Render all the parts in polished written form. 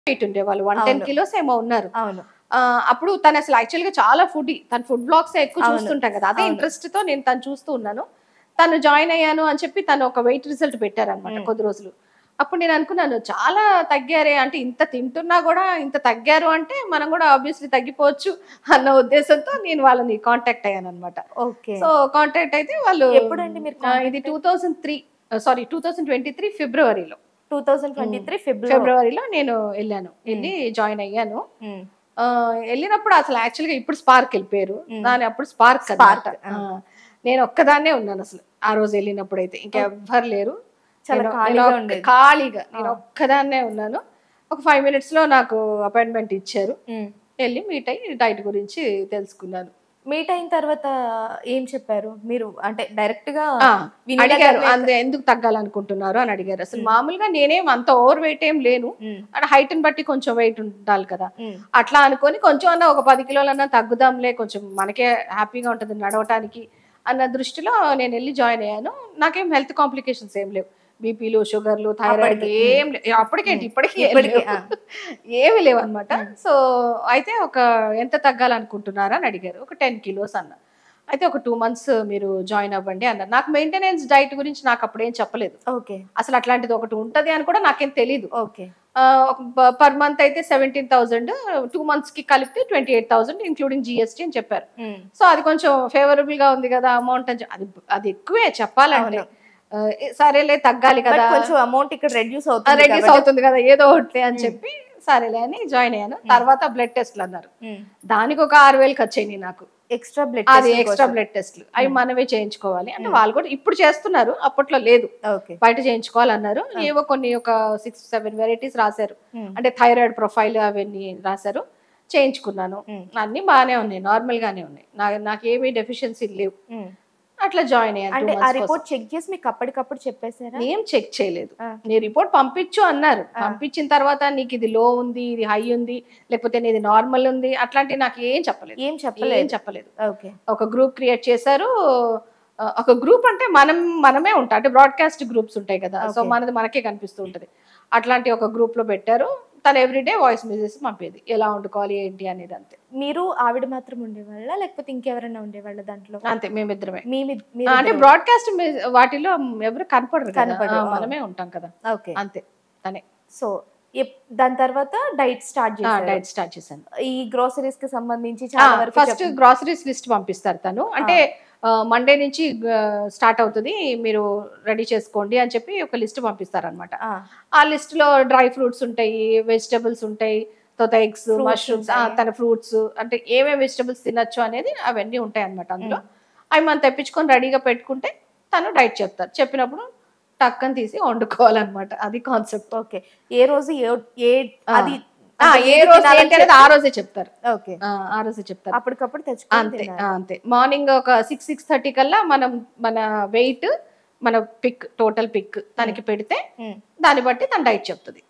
Wait ఉండేవాళ్ళు 110 kilos ఏమో ఉన్నారు. అవును. అప్పుడు తను అసలు యాక్చువల్గా చాలా ఫుడీ, తన ఫుడ్ బ్లాగ్స్ ఎక్కువ చూస్తుంటాం కదా, అదే ఇంట్రెస్ట్ తో నేను తను చూస్తూ ఉన్నాను. తను జాయిన్ అయ్యాను అని చెప్పి తను ఒక వెయిట్ రిజల్ట్ పెట్టారనమాట కొద్ది రోజులు. అప్పుడు నేను అనుకున్నాను చాలా తగ్గారే, అంటే ఇంత తింటున్నా కూడా ఇంత తగ్గారు అంటే మనం కూడా ఆబ్వియస్లీ తగ్గిపోవచ్చు అన్న ఉద్దేశంతో నేను వాళ్ళని కాంటాక్ట్ అయ్యాను అనమాట. ఓకే. సో కాంటాక్ట్ అయితే వాళ్ళు ఎప్పుడండి మీరు ఇది 2023 ఫిబ్రవరిలో 2023 ఫిబ్రవరిలో నేను వెళ్ళి జాయిన్ అయ్యాను. వెళ్ళినప్పుడు అసలు యాక్చువల్గా ఇప్పుడు స్పార్క్ వెళ్ళిపోయారు, దాని అప్పుడు స్పార్క్ అన్నమాట. నేను ఒక్కదాన్నే ఉన్నాను అసలు ఆ రోజు వెళ్ళినప్పుడు అయితే, ఇంకెవ్వరు లేరు, ఖాళీగా నేను ఒక్కదాన్నే ఉన్నాను. ఒక 5 minutes లో నాకు అపాయింట్మెంట్ ఇచ్చారు, వెళ్ళి మీట్ అయ్యి డైట్ గురించి తెలుసుకున్నాను. మీట్ అయిన తర్వాత ఏం చెప్పారు మీరు? అంటే డైరెక్ట్ గా అడిగారు అంతే, ఎందుకు తగ్గాలనుకుంటున్నారు అని అడిగారు. అసలు మామూలుగా నేనేం అంత ఓవర్ వెయిట్ ఏం లేను, అంటే హైట్ ని బట్టి కొంచెం వెయిట్ ఉండాలి కదా, అట్లా అనుకొని కొంచెం అన్నా ఒక 10 కిలోలన్నా తగ్గుదాంలే, కొంచెం మనకే హ్యాపీగా ఉంటుంది నడవటానికి అన్న దృష్టిలో నేను వెళ్ళి జాయిన్ అయ్యాను. నాకేం హెల్త్ కాంప్లికేషన్స్ ఏం లేవు, బీపీలు, షుగర్లు, థైరాయిడ్ ఏం లేవు అప్పటికేంటి, ఇప్పటికీ ఏమి లేవు అనమాట. సో అయితే ఎంత తగ్గాలనుకుంటున్నారా అని అడిగారు. ఒక 10 kilos అన్న. అయితే ఒక 2 months మీరు జాయిన్ అవ్వండి అన్నారు. నాకు మెయింటెనెన్స్ డైట్ గురించి నాకు అప్పుడు ఏం చెప్పలేదు, అసలు అట్లాంటిది ఒకటి ఉంటది అని కూడా నాకేం తెలీదు. పర్ మంత్ అయితే 17,000, 2 months కి కలిపి 28,000 ఇంక్లూడింగ్ జిఎస్టీ అని చెప్పారు. సో అది కొంచెం ఫేవరబుల్ గా ఉంది కదా అమౌంట్ అని, అది ఎక్కువే చెప్పాలంటే. సరేలే తగ్గాలి కదా, కొంచెం అమౌంట్ ఇక్కడ రెడ్యూస్ అవుతుంది కదా ఏదో ఒకటి అని చెప్పి సరేలే అని జాయిన్ అయ్యాను. తర్వాత బ్లడ్ టెస్ట్లు అన్నారు, దానికి ఒక 6,000 ఖర్చు అయినాయి నాకు. ఎక్స్ట్రా బ్లడ్ టెస్ట్లు అవి మనమే చేయించుకోవాలి అంటే, వాళ్ళు కూడా ఇప్పుడు చేస్తున్నారు, అప్పట్లో లేదు, బయట చేయించుకోవాలన్నారు. ఏవో కొన్ని ఒక 6-7 వెరైటీస్ రాశారు, అంటే థైరాయిడ్ ప్రొఫైల్ అవన్నీ రాశారు, చేయించుకున్నాను. అన్ని బాగానే ఉన్నాయి, నార్మల్ గానే ఉన్నాయి, నాకు ఏమీ డెఫిషియన్సీ లేవు. అట్లా జాయిన్ అయ్యాను. ఆ రిపోర్ట్ చెక్ చేసి మీకు అప్పటికప్పుడు చెప్పేశారా? ఏం చెక్ చేయలేదు, నీ రిపోర్ట్ పంపించు అన్నారు. పంపించిన తర్వాత నీకు ఇది లో ఉంది, ఇది హై ఉంది, లేకపోతే నీది నార్మల్ ఉంది, అట్లాంటివి నాకు ఏం చెప్పలేదు. ఒక గ్రూప్ క్రియేట్ చేశారు. ఒక గ్రూప్ అంటే మనమే ఉంటాం, అంటే బ్రాడ్కాస్ట్ గ్రూప్స్ ఉంటాయి కదా, సో మనకే కనిపిస్తూ ఉంటది. అట్లాంటి ఒక గ్రూప్ లో పెట్టారు. తను ఎవ్రీడే వాయిస్ మెసేజ్ పంపేది, ఎలా వండుకోవాలి ఏంటి అనేది. అంతే. మీరు ఆవిడ మాత్రం ఉండేవాళ్ళ లేకపోతే ఇంకెవరైనా ఉండేవాళ్ళ దాంట్లో? అంతే, మేమిద్దరమే. అంటే బ్రాడ్కాస్ట్ వాటిలో ఎవరు కనపడరు, మనమే ఉంటాం కదా. అంతే, తనే. సో దాని తర్వాత డైట్ స్టార్ట్ చేశాను. ఈ గ్రోసరీస్ కి సంబంధించి ఫస్ట్ గ్రోసరీస్ లిస్ట్ పంపిస్తారు తను, అంటే మండే నుంచి స్టార్ట్ అవుతుంది, మీరు రెడీ చేసుకోండి అని చెప్పి ఒక లిస్ట్ పంపిస్తారు అనమాట. ఆ లిస్ట్ లో డ్రై ఫ్రూట్స్ ఉంటాయి, వెజిటబుల్స్ ఉంటాయి, తర్వాత ఎగ్స్, మష్రూమ్స్, తన ఫ్రూట్స్, అంటే ఏమేమి వెజిటబుల్స్ తినొచ్చు అనేది అవన్నీ ఉంటాయి అనమాట అందులో. అవి మనం తెప్పించుకొని రెడీగా పెట్టుకుంటే తను డైట్ చెప్తారు, చెప్పినప్పుడు టక్కని తీసి వండుకోవాలన్నమాట, అది కాన్సెప్ట్. ఓకే. ఏ రోజు అది ఏ రోజు ఏంటి అనేది ఆ రోజే చెప్తారు. ఆ రోజే చెప్తారు, అప్పటికప్పుడు అంతే. అంతే, మార్నింగ్ ఒక 6-6:30 కల్లా మన వెయిట్, మన టోటల్ పిక్ తనకి పెడితే దాన్ని బట్టి తన డైట్ చెప్తుంది.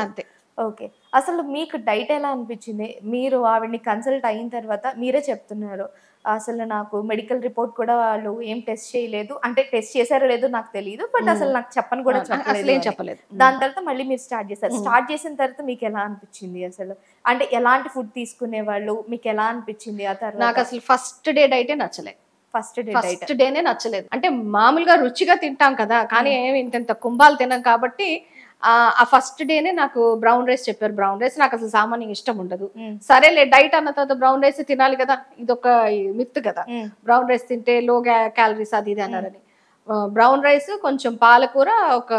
అంతే. ఓకే. అసలు మీకు డైట్ ఎలా అనిపించింది? మీరు ఆవిడ్ని కన్సల్ట్ అయిన తర్వాత మీరే చెప్తున్నారు, అసలు నాకు మెడికల్ రిపోర్ట్ కూడా వాళ్ళు ఏం టెస్ట్ చేయలేదు, అంటే టెస్ట్ చేశారో లేదో నాకు తెలియదు, బట్ అసలు నాకు చెప్పని కూడా చెప్పలేదు. దాని తర్వాత మళ్ళీ మీరు స్టార్ట్ చేశారు. స్టార్ట్ చేసిన తర్వాత మీకు ఎలా అనిపించింది? అసలు అంటే ఎలాంటి ఫుడ్ తీసుకునే వాళ్ళు, మీకు ఎలా అనిపించింది ఆ తర్వాత? నాకు అసలు ఫస్ట్ డే డైటే నచ్చలేదు. ఫస్ట్ డేనే నచ్చలేదు. అంటే మామూలుగా రుచిగా తింటాం కదా, కానీ ఏమి ఇంత కుంభాలు తినాం కాబట్టి ఆ ఫస్ట్ డేనే నాకు బ్రౌన్ రైస్ చెప్పారు. బ్రౌన్ రైస్ నాకు అసలు సామాన్యంగా ఇష్టం ఉండదు. సరేలే డైట్ అన్న తర్వాత బ్రౌన్ రైస్ తినాలి కదా, ఇదొక మిత్ కదా, బ్రౌన్ రైస్ తింటే లో క్యాలరీస్ అది ఇది అన్నారని. బ్రౌన్ రైస్, కొంచెం పాలకూర, ఒక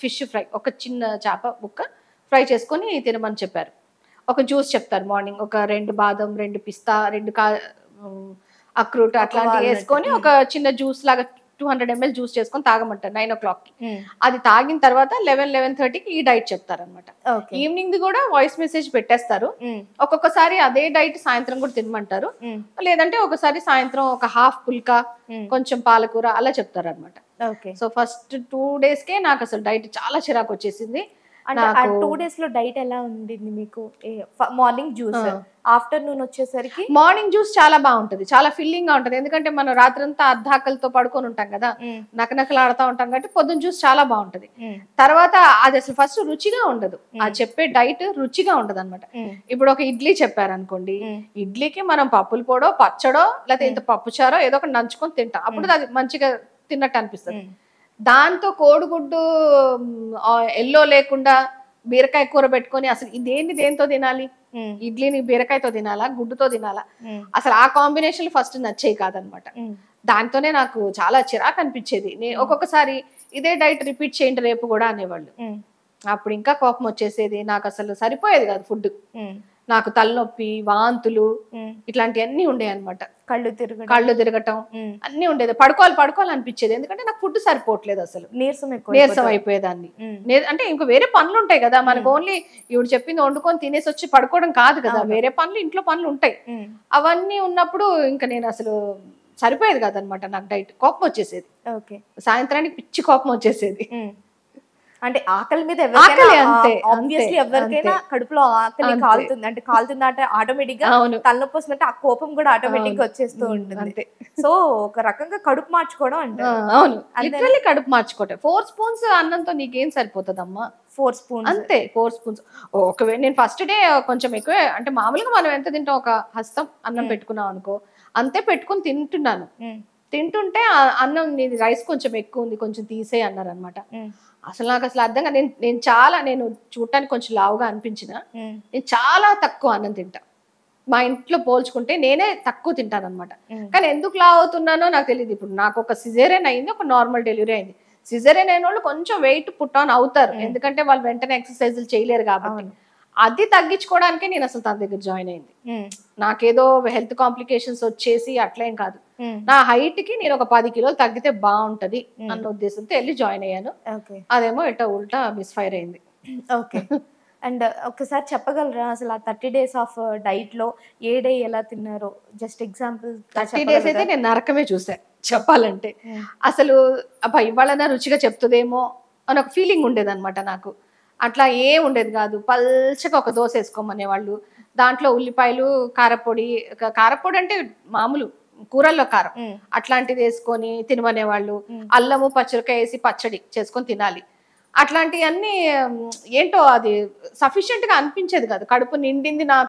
ఫిష్ ఫ్రై, ఒక చిన్న చేప ముక్క ఫ్రై చేసుకొని తినమని చెప్పారు. ఒక జ్యూస్ చెప్తారు మార్నింగ్, ఒక 2 బాదం, 2 పిస్తా, 2 అక్రూట్ అట్లాంటివి వేసుకొని ఒక చిన్న జ్యూస్ లాగా 200 ml జ్యూస్ చేసుకొని తాగమంటారు 9 o'clock. అది తాగిన తర్వాత 11-11:30కి ఈ డైట్ చెప్తారనమాట. ఈవినింగ్ కూడా వాయిస్ మెసేజ్ పెట్టేస్తారు. ఒక్కొక్కసారి అదే డైట్ సాయంత్రం కూడా తినమంటారు, లేదంటే ఒకసారి సాయంత్రం ఒక హాఫ్ పుల్కా, కొంచెం పాలకూర అలా చెప్తారు అనమాట. సో ఫస్ట్ 2 days కే నాకు అసలు డైట్ చాలా చిరాకు వచ్చేసింది. అంటే ఆ 2 days లో డైట్ ఎలా ఉండింది మీకు? మార్నింగ్ జ్యూస్, ఆఫ్టర్నూన్ వచ్చేసరికి మార్నింగ్ జ్యూస్ చాలా బాగుంటది, చాలా ఫిల్లింగ్ గా ఉంటది. ఎందుకంటే మనం రాత్రంతా అర్ధాకలతో పడుకొని ఉంటాం కదా, నకనకలాడుతూ ఉంటాం కాబట్టి పొద్దున్న జ్యూస్ చాలా బాగుంటది. తర్వాత అది అసలు ఫస్ట్ రుచిగా ఉండదు, ఆ చెప్పే డైట్ రుచిగా ఉండదు అనమాట. ఇప్పుడు ఒక ఇడ్లీ చెప్పారనుకోండి, ఇడ్లీకి మనం పప్పుల పొడో పచ్చడో లేకపోతే ఇంత పప్పు చారో ఏదో ఒకటి నంచుకొని తింటాం, అప్పుడు అది మంచిగా తిన్నట్టు అనిపిస్తుంది. దాంతో కోడిగుడ్డు ఎల్లో లేకుండా బీరకాయ కూర పెట్టుకొని అసలు ఇదేంటి దేంతో తినాలి? ఇడ్లీని బీరకాయతో తినాలా, గుడ్డుతో తినాలా? అసలు ఆ కాంబినేషన్ ఫస్ట్ నచ్చేవి కాదనమాట. దాంతోనే నాకు చాలా చిరాకు అనిపించేది. ఒక్కొక్కసారి ఇదే డైట్ రిపీట్ చేయండి రేపు కూడా అనేవాళ్ళు. అప్పుడు ఇంకా కోపం వచ్చేసేది, నాకు అసలు సరిపోయేది కాదు ఫుడ్. నాకు తలనొప్పి, వాంతులు ఇట్లాంటివన్నీ ఉండేవి అనమాట. కళ్ళు తిరగటం అన్ని ఉండేది. పడుకోవాలి అనిపించేది, ఎందుకంటే నాకు ఫుడ్ సరిపోవట్లేదు, అసలు నీరసం అయిపోయేదాన్ని. అంటే ఇంకా వేరే పనులు ఉంటాయి కదా మనకు, ఓన్లీ ఇవి చెప్పింది వండుకొని తినేసి వచ్చి పడుకోవడం కాదు కదా, వేరే పనులు ఇంట్లో పనులు ఉంటాయి. అవన్నీ ఉన్నప్పుడు ఇంకా నేను అసలు సరిపోయేది కాదనమాట నాకు డైట్. కోపం వచ్చేసేది, సాయంత్రానికి పిచ్చి కోపం వచ్చేసేది. అంటే ఆకలి మీద ఎవరికైనా కడుపులో ఆకలి కాలుతుంది అంటే కాలుతుందంటే ఆటోమేటిక్ గా తలనొప్పి వస్తుందంటే ఆ కోపం కూడా ఆటోమేటిక్ గా వచ్చేస్తూ ఉంటుంది. సో ఒక రకంగా కడుపు మార్చుకోవడం అంటే అవును, లిటరల్లీ కడుపు మార్చుకోవటం. 4 స్పూన్స్ అన్నంతో నీకేం సరిపోతుందమ్మా? 4 స్పూన్స్ అంతే, 4 స్పూన్స్. ఒకవేళ నేను ఫస్ట్ డే కొంచెం ఎక్కువే, అంటే మామూలుగా మనం ఎంత తింటాం, ఒక హస్తం అన్నం పెట్టుకున్నాం అనుకో, అంతే పెట్టుకుని తింటున్నాను. తింటుంటే అన్నం నీది రైస్ కొంచెం ఎక్కువ ఉంది, కొంచెం తీసే అన్నారు అనమాట. అసలు నాకు అసలు అర్థంగా, నేను చూడటానికి కొంచెం లావుగా అనిపించిన, నేను చాలా తక్కువ అన్నం తింటా. మా ఇంట్లో పోల్చుకుంటే నేనే తక్కువ తింటాను అనమాట. కానీ ఎందుకు లావు అవుతున్నానో నాకు తెలియదు. ఇప్పుడు నాకు ఒక సిజేరియన్ అయింది, ఒక నార్మల్ డెలివరీ అయింది. సిజేరియన్ అయిన వాళ్ళు కొంచెం వెయిట్ పుట్ ఆన్ అవుతారు, ఎందుకంటే వాళ్ళు వెంటనే ఎక్సర్సైజులు చేయలేరు కాబట్టి. అది తగ్గించుకోవడానికే నేను అసలు తన దగ్గర జాయిన్ అయింది. నాకేదో హెల్త్ కాంప్లికేషన్స్ వచ్చేసి అట్లేం కాదు, నా హైట్ కి నేను ఒక 10 కిలోలు తగ్గితే బాగుంటది అన్న ఉద్దేశంతో వెళ్ళి జాయిన్ అయ్యాను. అదేమో ఇట్లా ఉల్టా మిస్ఫైర్ అయింది. ఓకే. అండ్ ఒకసారి చెప్పగలరా అసలు ఆ 30 days ఆఫ్ డైట్ లో ఏ డే ఎలా తిన్నారో? Just example. 30 days అయితే నేను నరకమే చూసా చెప్పాలంటే. అసలు అబ్బా ఇవాళనా రుచిగా చెప్తుందేమో అని ఒక ఫీలింగ్ ఉండేదన్నమాట నాకు. అట్లా ఏం ఉండేది కాదు. పల్చగా ఒక దోశ వేసుకోమనేవాళ్ళు, దాంట్లో ఉల్లిపాయలు, కారపొడి అంటే మామూలు కూరల్లో కారం అట్లాంటిది వేసుకొని తినమనేవాళ్ళు. అల్లము పచ్చిమిరపకాయ వేసి పచ్చడి చేసుకొని తినాలి. అట్లాంటివన్నీ ఏంటో అది సఫిషియెంట్ గా అనిపించేది కాదు. కడుపు నిండింది నాకు